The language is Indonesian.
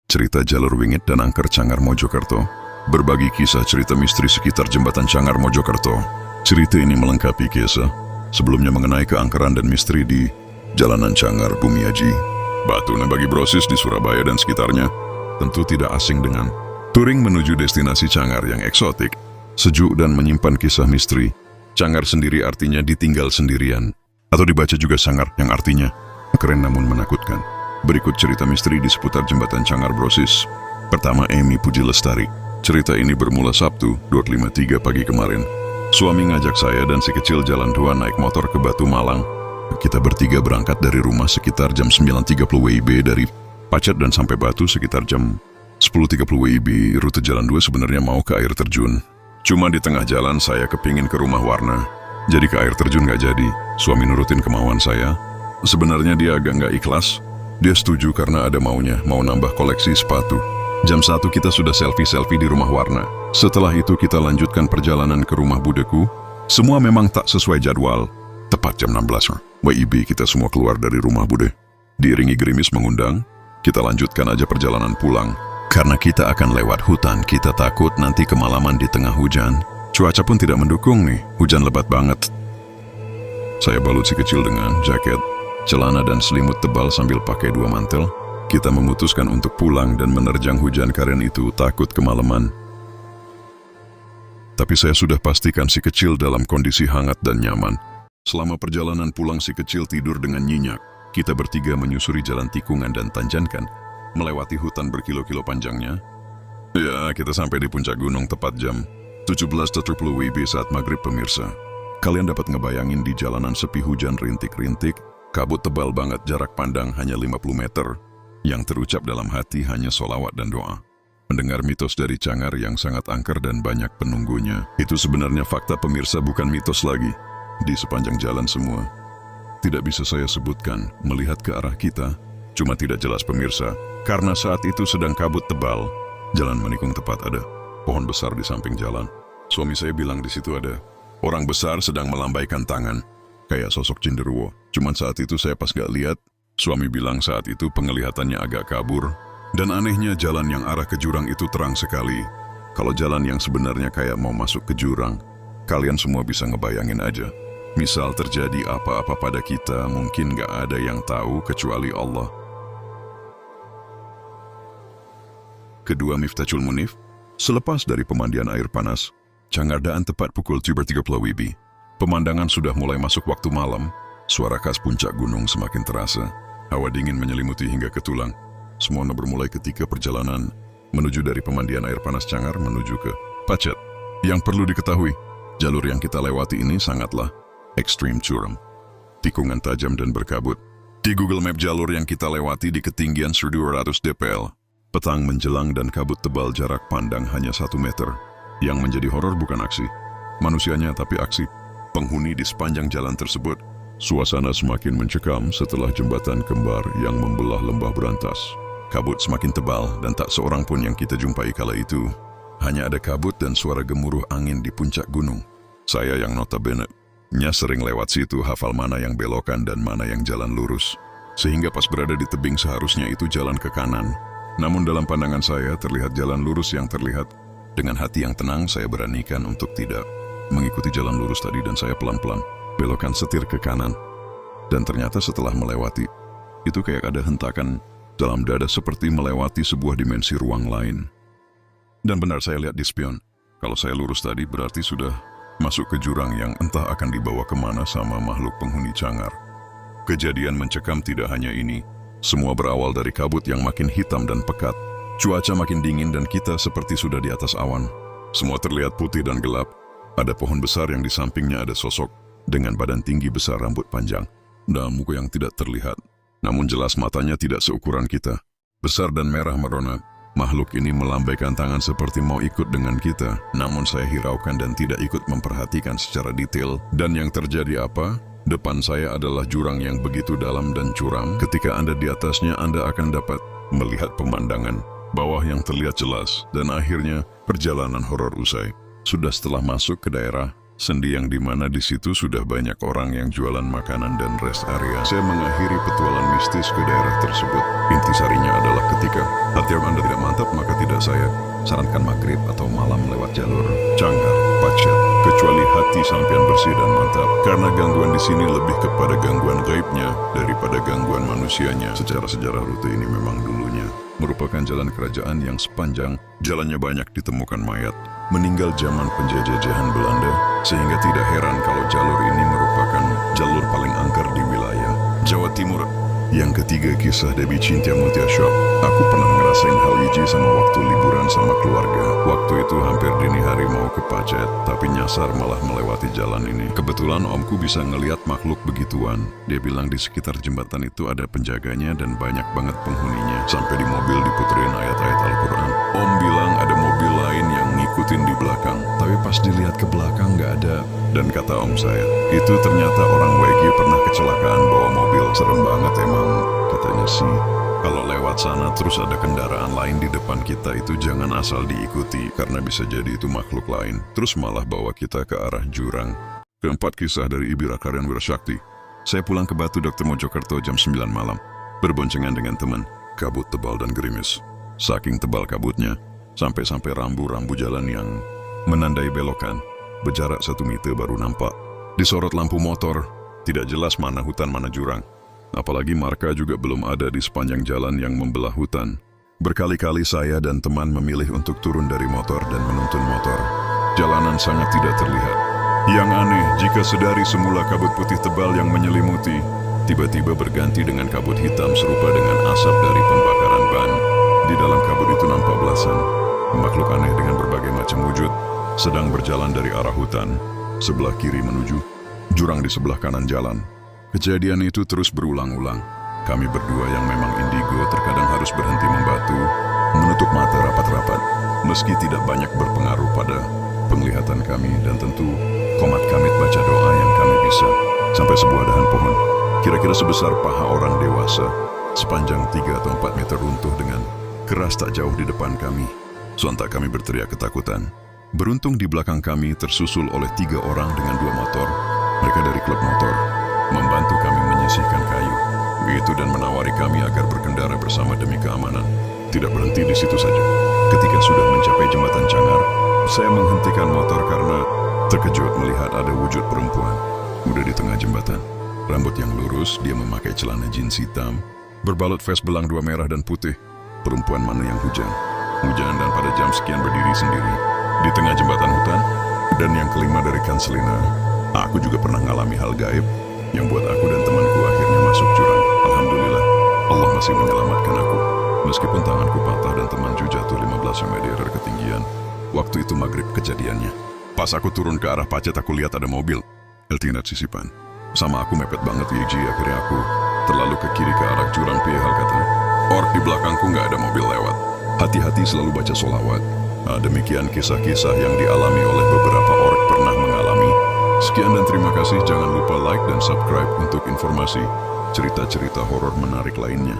cerita jalur wingit dan angker Cangar Mojokerto, berbagi kisah cerita misteri sekitar jembatan Cangar Mojokerto. Cerita ini melengkapi kisah sebelumnya mengenai keangkeran dan misteri di Jalanan Cangar Bumiaji, Batu Nembagi Brosis di Surabaya dan sekitarnya. Tentu tidak asing dengan touring menuju destinasi Cangar yang eksotik, sejuk dan menyimpan kisah misteri. Cangar sendiri artinya ditinggal sendirian, atau dibaca juga sangar yang artinya keren namun menakutkan. Berikut cerita misteri di seputar jembatan Cangar Brosis. Pertama, Amy Puji Lestari. Cerita ini bermula Sabtu, 2:53 pagi kemarin. Suami ngajak saya dan si kecil jalan 2 naik motor ke Batu Malang. Kita bertiga berangkat dari rumah sekitar jam 9.30 WIB dari Pacet dan sampai Batu sekitar jam 10.30 WIB. Rute jalan 2 sebenarnya mau ke air terjun. Cuma di tengah jalan saya kepingin ke rumah warna. Jadi ke air terjun gak jadi. Suami nurutin kemauan saya. Sebenarnya dia agak gak ikhlas. Dia setuju karena ada maunya, mau nambah koleksi sepatu. Jam 1 kita sudah selfie-selfie di rumah warna. Setelah itu kita lanjutkan perjalanan ke rumah budeku. Semua memang tak sesuai jadwal. Tepat jam 16 WIB kita semua keluar dari rumah bude. Diiringi gerimis mengundang, kita lanjutkan aja perjalanan pulang. Karena kita akan lewat hutan, kita takut nanti kemalaman di tengah hujan. Cuaca pun tidak mendukung nih, hujan lebat banget. Saya balut si kecil dengan jaket, celana dan selimut tebal sambil pakai 2 mantel. Kita memutuskan untuk pulang dan menerjang hujan karen itu takut kemalaman. Tapi saya sudah pastikan si kecil dalam kondisi hangat dan nyaman. Selama perjalanan pulang si kecil tidur dengan nyenyak. Kita bertiga menyusuri jalan tikungan dan tanjakan, melewati hutan berkilo-kilo panjangnya. Ya, kita sampai di puncak gunung tepat jam 17.30 WIB saat maghrib pemirsa. Kalian dapat ngebayangin di jalanan sepi hujan rintik-rintik, kabut tebal banget, jarak pandang hanya 50 meter. Yang terucap dalam hati hanya sholawat dan doa. Mendengar mitos dari Cangar yang sangat angker dan banyak penunggunya. Itu sebenarnya fakta pemirsa, bukan mitos lagi. Di sepanjang jalan semua. Tidak bisa saya sebutkan, melihat ke arah kita. Cuma tidak jelas pemirsa, karena saat itu sedang kabut tebal. Jalan menikung tepat ada pohon besar di samping jalan. Suami saya bilang di situ ada orang besar sedang melambaikan tangan. Kayak sosok genderuwo. Cuman saat itu saya pas gak lihat. Suami bilang saat itu penglihatannya agak kabur. Dan anehnya jalan yang arah ke jurang itu terang sekali. Kalau jalan yang sebenarnya kayak mau masuk ke jurang, kalian semua bisa ngebayangin aja. Misal terjadi apa-apa pada kita, mungkin gak ada yang tahu kecuali Allah. Kedua, Miftahul Munif. Selepas dari pemandian air panas, Cangar Daan tepat pukul 7.30 WIB. Pemandangan sudah mulai masuk waktu malam. Suara khas puncak gunung semakin terasa. Hawa dingin menyelimuti hingga ke tulang. Semua bermulai ketika perjalanan menuju dari pemandian air panas Cangar menuju ke Pacet. Yang perlu diketahui, jalur yang kita lewati ini sangatlah ekstrim curam. Tikungan tajam dan berkabut. Di Google Map jalur yang kita lewati di ketinggian 1200 dpl. Petang menjelang dan kabut tebal, jarak pandang hanya 1 meter. Yang menjadi horor bukan aksi manusianya tapi aksi penghuni di sepanjang jalan tersebut. Suasana semakin mencekam setelah jembatan kembar yang membelah lembah berantas. Kabut semakin tebal dan tak seorang pun yang kita jumpai kala itu. Hanya ada kabut dan suara gemuruh angin di puncak gunung. Saya yang notabene-nya sering lewat situ hafal mana yang belokan dan mana yang jalan lurus. Sehingga pas berada di tebing seharusnya itu jalan ke kanan. Namun dalam pandangan saya terlihat jalan lurus yang terlihat. Dengan hati yang tenang saya beranikan untuk tidak mengikuti jalan lurus tadi dan saya pelan-pelan belokan setir ke kanan. Dan ternyata setelah melewati, itu kayak ada hentakan dalam dada seperti melewati sebuah dimensi ruang lain. Dan benar saya lihat di spion, kalau saya lurus tadi berarti sudah masuk ke jurang yang entah akan dibawa kemana sama makhluk penghuni Cangar. Kejadian mencekam tidak hanya ini, semua berawal dari kabut yang makin hitam dan pekat. Cuaca makin dingin dan kita seperti sudah di atas awan. Semua terlihat putih dan gelap. Ada pohon besar yang di sampingnya ada sosok dengan badan tinggi besar, rambut panjang, dan muka yang tidak terlihat. Namun jelas matanya tidak seukuran kita. Besar dan merah merona. Makhluk ini melambaikan tangan seperti mau ikut dengan kita. Namun saya hiraukan dan tidak ikut memperhatikan secara detail. Dan yang terjadi apa? Depan saya adalah jurang yang begitu dalam dan curam. Ketika Anda di atasnya, Anda akan dapat melihat pemandangan bawah yang terlihat jelas. Dan akhirnya perjalanan horor usai. Sudah setelah masuk ke daerah Sendi yang dimana di situ sudah banyak orang yang jualan makanan dan rest area. Saya mengakhiri petualang mistis ke daerah tersebut. Intisarinya adalah ketika hati Anda tidak mantap, maka tidak saya sarankan maghrib atau malam lewat jalur Canggar, Pacet. Kecuali hati sampean bersih dan mantap. Karena gangguan di sini lebih kepada gangguan gaibnya daripada gangguan manusianya. Secara sejarah rute ini memang dulunya merupakan jalan kerajaan yang sepanjang jalannya banyak ditemukan mayat meninggal zaman penjajahan Belanda, sehingga tidak heran kalau jalur ini merupakan jalur paling angker di wilayah Jawa Timur. Yang ketiga, kisah Debbie Cynthia Mutia Shop. Aku pernah ngerasain hal hiji sama waktu liburan sama keluarga. Waktu itu hampir dini hari mau ke Pacet, tapi nyasar malah melewati jalan ini. Kebetulan omku bisa ngeliat makhluk begituan. Dia bilang di sekitar jembatan itu ada penjaganya dan banyak banget penghuninya. Sampai di mobil diputerin ayat-ayat Al-Quran. Om bilang ada mobil lain yang ngikutin di belakang, tapi pas dilihat ke belakang nggak ada. Dan kata om saya, itu ternyata orang WG pernah kecelakaan bawa mobil. Serem banget emang, katanya sih. Kalau lewat sana terus ada kendaraan lain di depan kita, itu jangan asal diikuti, karena bisa jadi itu makhluk lain, terus malah bawa kita ke arah jurang. Keempat, kisah dari Ibu Rakaryan Wirasakti. Saya pulang ke Batu Dr. Mojokerto jam 9 malam, berboncengan dengan teman. Kabut tebal dan gerimis. Saking tebal kabutnya, sampai-sampai rambu-rambu jalan yang menandai belokan berjarak 1 meter baru nampak. Disorot lampu motor, tidak jelas mana hutan mana jurang. Apalagi marka juga belum ada di sepanjang jalan yang membelah hutan. Berkali-kali saya dan teman memilih untuk turun dari motor dan menuntun motor. Jalanan sangat tidak terlihat. Yang aneh, jika sedari semula kabut putih tebal yang menyelimuti, tiba-tiba berganti dengan kabut hitam serupa dengan asap dari pembakaran ban. Di dalam kabut itu nampak belasan makhluk aneh dengan berbagai macam wujud, sedang berjalan dari arah hutan, sebelah kiri menuju jurang di sebelah kanan jalan. Kejadian itu terus berulang-ulang. Kami berdua yang memang indigo terkadang harus berhenti membatu, menutup mata rapat-rapat, meski tidak banyak berpengaruh pada penglihatan kami, dan tentu komat kamit baca doa yang kami bisa. Sampai sebuah dahan pohon, kira-kira sebesar paha orang dewasa, sepanjang 3 atau 4 meter runtuh dengan keras tak jauh di depan kami. Sontak kami berteriak ketakutan. Beruntung di belakang kami tersusul oleh 3 orang dengan 2 motor. Mereka dari klub motor, membantu kami menyisihkan kayu. Begitu dan menawari kami agar berkendara bersama demi keamanan. Tidak berhenti di situ saja. Ketika sudah mencapai jembatan Canggar, saya menghentikan motor karena terkejut melihat ada wujud perempuan. Udah di tengah jembatan. Rambut yang lurus, dia memakai celana jeans hitam, berbalut vest belang 2 merah dan putih. Perempuan mana yang hujan? Hujan dan pada jam sekian berdiri sendiri di tengah jembatan hutan. Dan yang kelima dari Kanselina, aku juga pernah mengalami hal gaib yang buat aku dan temanku akhirnya masuk jurang. Alhamdulillah, Allah masih menyelamatkan aku. Meskipun tanganku patah dan temanku jatuh 15 meter dari ketinggian. Waktu itu maghrib kejadiannya. Pas aku turun ke arah Pacet, aku lihat ada mobil Eltinat sisipan. Sama aku mepet banget Yiji. Akhirnya aku terlalu ke kiri ke arah jurang. Pihal kata, "Ork, di belakangku nggak ada mobil lewat. Hati-hati, selalu baca sholawat." Nah, demikian kisah-kisah yang dialami oleh beberapa ork pernah mengalami. Sekian dan terima kasih. Jangan lupa like dan subscribe untuk informasi cerita-cerita horor menarik lainnya.